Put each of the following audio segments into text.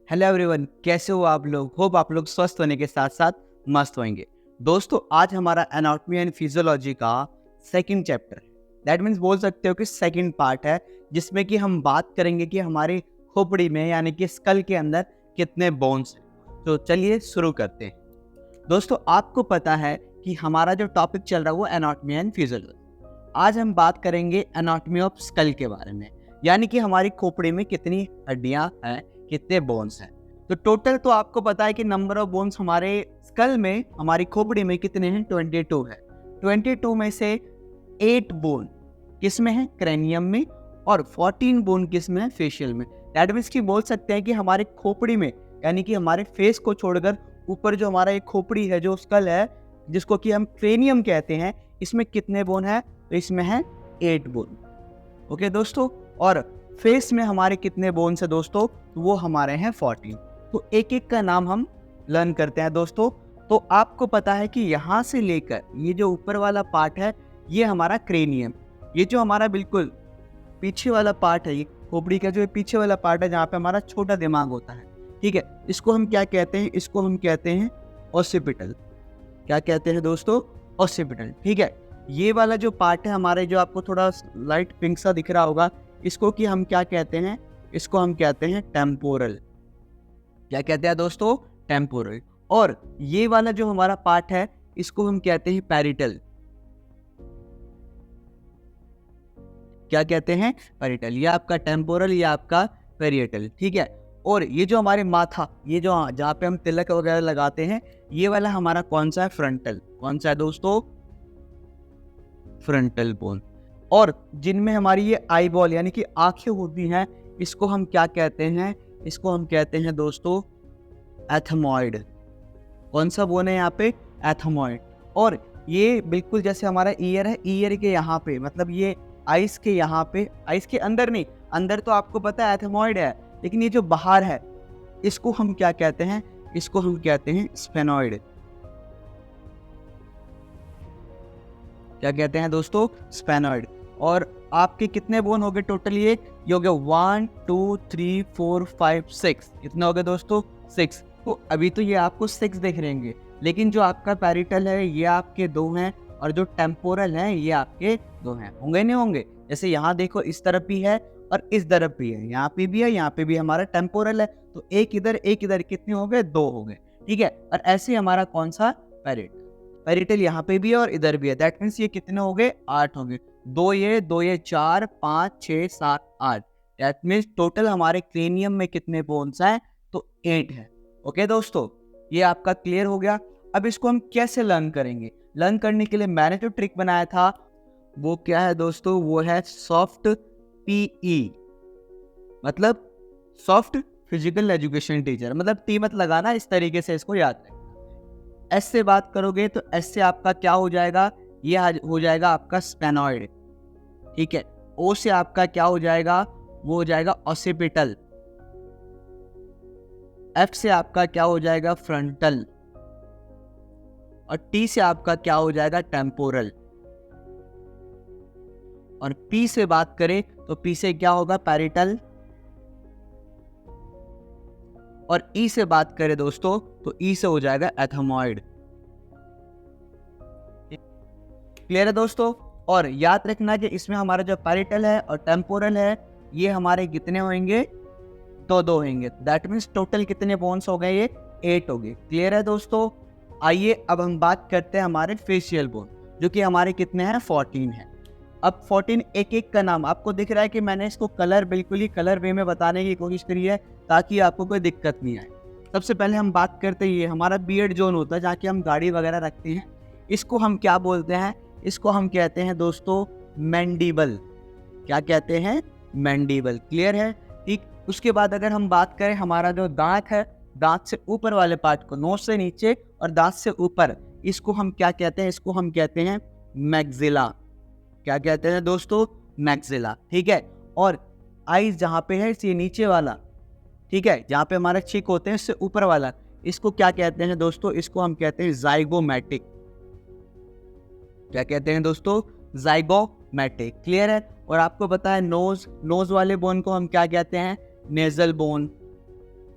Hello everyone, कैसे हो आप लोग। होप आप लोग स्वस्थ होने के साथ साथ मस्त होंगे। दोस्तों, आज हमारा एनाटॉमी एंड फिजियोलॉजी का सेकंड चैप्टर है। दैट मीन्स बोल सकते हो कि सेकंड पार्ट है, जिसमें कि हम बात करेंगे कि हमारी खोपड़ी में यानी कि स्कल के अंदर कितने बोन्स हैं। तो चलिए शुरू करते हैं। दोस्तों, आपको पता है कि हमारा जो टॉपिक चल रहा है वो एनाटॉमी एंड फिजियोलॉजी। आज हम बात करेंगे एनाटॉमी ऑफ स्कल के बारे में, यानी कि हमारी खोपड़ी में कितनी हड्डियां हैं, कितने बोन्स हैं। तो टोटल तो आपको पता है कि नंबर ऑफ बोन्स हमारे स्कल में, हमारी खोपड़ी में कितने हैं, 22 है। 22 में से 8 बोन किस में है, क्रेनियम में, और 14 बोन किस में है, फेशियल में। दैट मीन्स कि बोल सकते हैं कि हमारे खोपड़ी में, यानी कि हमारे फेस को छोड़कर ऊपर जो हमारा एक खोपड़ी है, जो स्कल है, जिसको कि हम क्रेनियम कहते हैं, इसमें कितने बोन है, तो इसमें है 8 बोन। ओके दोस्तों, और फेस में हमारे कितने बोन्स है दोस्तों, तो वो हमारे हैं 14। तो एक एक का नाम हम लर्न करते हैं दोस्तों। तो आपको पता है कि यहाँ से लेकर ये जो ऊपर वाला पार्ट है, ये हमारा क्रेनियम। ये जो हमारा बिल्कुल पीछे वाला पार्ट है, ये खोपड़ी का जो पीछे वाला पार्ट है, जहाँ पे हमारा छोटा दिमाग होता है, ठीक है, इसको हम क्या कहते हैं, इसको हम कहते हैं ऑसिपिटल। क्या कहते हैं दोस्तों, ऑसिपिटल। ठीक है, ये वाला जो पार्ट है हमारे, जो आपको थोड़ा लाइट पिंक सा दिख रहा होगा, इसको कि हम क्या कहते हैं, इसको हम कहते हैं टेम्पोरल। क्या कहते हैं दोस्तों, टेम्पोरल। और ये वाला जो हमारा पार्ट है, इसको हम कहते हैं पैरिटल। क्या कहते हैं, पैरिटल। ये आपका टेम्पोरल, ये आपका पैरिएटल। ठीक है, और ये जो हमारे माथा, ये जो जहाँ पे हम तिलक वगैरह लगाते हैं, ये वाला हमारा कौन सा है, फ्रंटल। कौन सा है दोस्तों, फ्रंटल बोन। और जिनमें हमारी ये आई बॉल यानी कि आंखें होती हैं, इसको हम क्या कहते हैं, इसको हम कहते हैं दोस्तों एथमॉइड। कौन सा बोन है यहाँ पे, एथमॉइड। और ये बिल्कुल जैसे हमारा ईयर है, ईयर के यहाँ पे, मतलब ये आइस के यहाँ पे, आइस के अंदर नहीं, अंदर तो आपको पता है एथमॉइड है, लेकिन ये जो बाहर है, इसको हम क्या कहते हैं, इसको हम कहते हैं स्फेनॉइड। क्या कहते हैं दोस्तों, स्फेनॉइड। और आपके कितने बोन हो गए टोटल, ये हो गए 1 2 3 4 5 6। कितने हो गए दोस्तों, 6। तो अभी तो ये आपको 6 दिख रहेंगे, लेकिन जो आपका पैरिटल है ये आपके 2 हैं, और जो टेम्पोरल है ये आपके 2 हैं। होंगे नहीं होंगे, जैसे यहाँ देखो इस तरफ भी है और इस तरफ भी है, यहाँ पे भी है, यहाँ पे भी हमारा टेम्पोरल है। तो एक इधर एक इधर, कितने हो गए, 2 हो गए। ठीक है, और ऐसे हमारा कौन सा, पैरिटल। पैरिटल यहाँ पे भी है और इधर भी है। दैट मीन्स ये कितने हो गए, 8 हो गए। 2 ये 4 5 6 7 8। दैट मीन्स टोटल हमारे क्रेनियम में कितने बोन्स हैं, तो 8 है। ओके दोस्तों, ये आपका क्लियर हो गया। अब इसको हम कैसे लर्न करेंगे। लर्न करने के लिए मैंने जो ट्रिक बनाया था वो क्या है दोस्तों, वो है सॉफ्ट पीई, मतलब सॉफ्ट फिजिकल एजुकेशन टीचर। मतलब टी मत लगाना, इस तरीके से इसको याद रखें। एस से बात करोगे तो एस से आपका क्या हो जाएगा, ये हो जाएगा आपका स्पेनॉइड। ठीक है, ओ से आपका क्या हो जाएगा, वो हो जाएगा ऑसिपिटल। एफ से आपका क्या हो जाएगा, फ्रंटल। और टी से आपका क्या हो जाएगा, टेम्पोरल। और पी से बात करें तो पी से क्या होगा, पैरिटल। और ई से बात करें दोस्तों तो ई से हो जाएगा एथमॉइड। क्लियर है दोस्तों। और याद रखना कि इसमें हमारा जो पैरिटल है और टेम्पोरल है, ये हमारे कितने होंगे, 2 होंगे। दैट मीन्स टोटल कितने बोन्स हो गए, ये 8 हो गए। क्लियर है दोस्तों। आइए अब हम बात करते हैं हमारे फेशियल बोन, जो कि हमारे कितने हैं, 14 है। अब 14 एक एक का नाम आपको दिख रहा है कि मैंने इसको कलर, बिल्कुल ही कलर वे में बताने की कोशिश करी है, ताकि आपको कोई दिक्कत नहीं आए। सबसे पहले हम बात करते हैं, ये हमारा बियर्ड जोन होता है, जहाँ की हम गाड़ी वगैरह रखते हैं। इसको हम क्या बोलते हैं, इसको हम कहते हैं दोस्तों मैंडिबल। क्या कहते हैं, मैंडिबल। क्लियर है। ठीक, उसके बाद अगर हम बात करें हमारा जो दांत है, दांत से ऊपर वाले पार्ट को, नोज से नीचे और दांत से ऊपर, इसको हम क्या कहते हैं, इसको हम कहते हैं मैक्सिला। क्या कहते हैं दोस्तों, मैक्सिला। ठीक है, और आईज जहाँ पे है, ये नीचे वाला, ठीक है, जहाँ पे हमारे चिक होते हैं, इससे ऊपर वाला, इसको क्या कहते हैं दोस्तों, इसको हम कहते हैं जाइगोमैटिक। क्या कहते हैं दोस्तों, जाइगोमैटिक। क्लियर है। और आपको पता है नोज वाले बोन को हम क्या कहते हैं, नेजल बोन।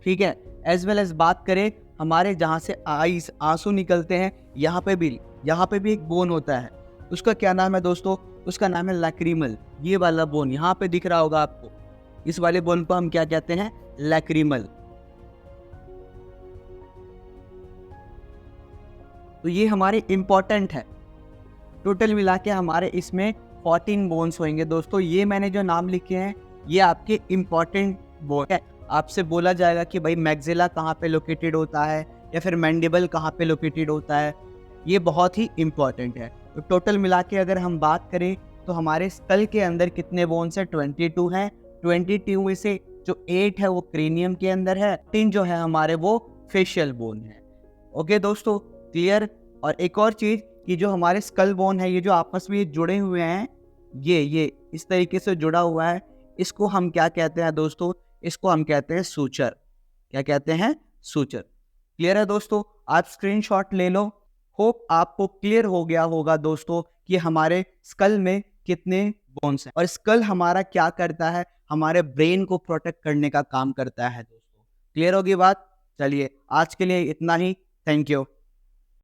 ठीक है। एज वेल एज बात करें हमारे जहाँ से आईज आंसू निकलते हैं, यहाँ पे भी एक बोन होता है। उसका क्या नाम है दोस्तों? उसका नाम है लैक्रीमल। ये वाला बोन यहाँ पे दिख रहा होगा आपको, इस वाले बोन को हम क्या कहते हैं? लैक्रीमल। तो ये हमारे इंपॉर्टेंट है। टोटल मिला के हमारे इसमें 14 बोन्स होंगे दोस्तों। ये मैंने जो नाम लिखे हैं ये आपके इम्पॉर्टेंट बोन है। आपसे बोला जाएगा कि भाई मैक्सिला कहाँ पे लोकेटेड होता है या फिर मैंडिबल कहाँ पे लोकेटेड होता है, ये बहुत ही इम्पॉर्टेंट है। तो टोटल मिला के अगर हम बात करें तो हमारे स्कल के अंदर कितने बोन्स हैं? 22 हैं। 22 में से जो 8 है वो क्रेनियम के अंदर है, 3 जो है हमारे वो फेशियल बोन है। ओके दोस्तों, क्लियर? और एक और चीज़ कि जो हमारे स्कल बोन है, ये जो आपस में जुड़े हुए हैं, ये इस तरीके से जुड़ा हुआ है, इसको हम क्या कहते हैं दोस्तों? इसको हम कहते हैं सूचर। क्या कहते हैं? सूचर। क्लियर है दोस्तों? आप स्क्रीनशॉट ले लो। होप आपको क्लियर हो गया होगा दोस्तों कि हमारे स्कल में कितने बोन्स हैं और स्कल हमारा क्या करता है, हमारे ब्रेन को प्रोटेक्ट करने का काम करता है दोस्तों। क्लियर होगी बात? चलिए आज के लिए इतना ही। Thank you.